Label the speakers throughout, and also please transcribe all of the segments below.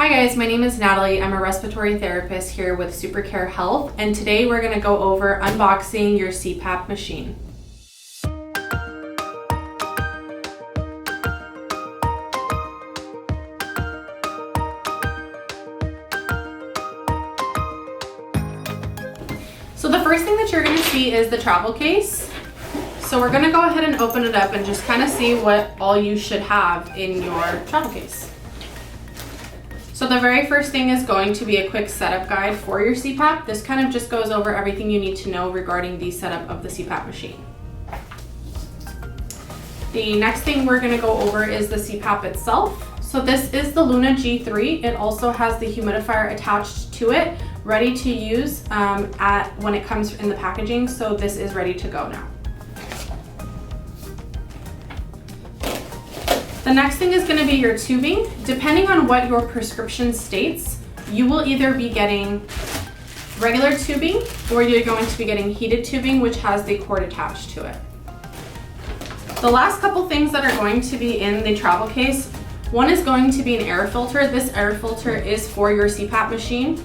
Speaker 1: Hi guys, my name is Natalie. I'm a respiratory therapist here with Supercare Health, and today we're going to go over unboxing your CPAP machine. So the first thing that you're going to see is the travel case. So we're going to go ahead and open it up and just kind of see what all you should have in your travel case. So the very first thing is going to be a quick setup guide for your CPAP. This kind of just goes over everything you need to know regarding the setup of the CPAP machine. The next thing we're going to go over is the CPAP itself. So this is the Luna G3. It also has the humidifier attached to it, ready to use when it comes in the packaging. So this is ready to go now. The next thing is going to be your tubing. Depending on what your prescription states, you will either be getting regular tubing or you're going to be getting heated tubing, which has the cord attached to it. The last couple things that are going to be in the travel case, one is going to be an air filter. This air filter is for your CPAP machine.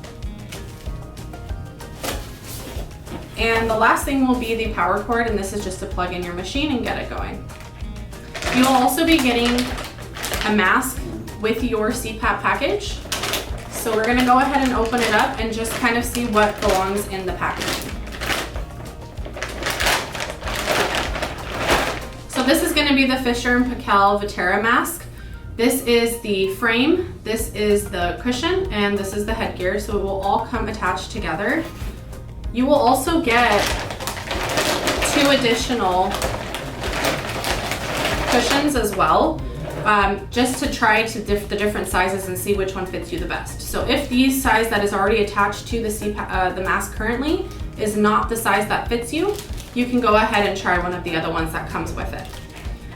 Speaker 1: And the last thing will be the power cord, and this is just to plug in your machine and get it going. You'll also be getting a mask with your CPAP package. So we're going to go ahead and open it up and just kind of see what belongs in the packaging. So this is going to be the Fisher & Paykel Vitera mask. This is the frame, this is the cushion, and this is the headgear. So it will all come attached together. You will also get 2 additional cushions as well, just to try to the different sizes and see which one fits you the best. So if the size that is already attached to the CPAP, the mask currently is not the size that fits you, you can go ahead and try one of the other ones that comes with it.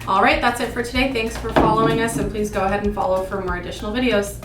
Speaker 1: All right, that's it for today. Thanks for following us, and please go ahead and follow for more additional videos.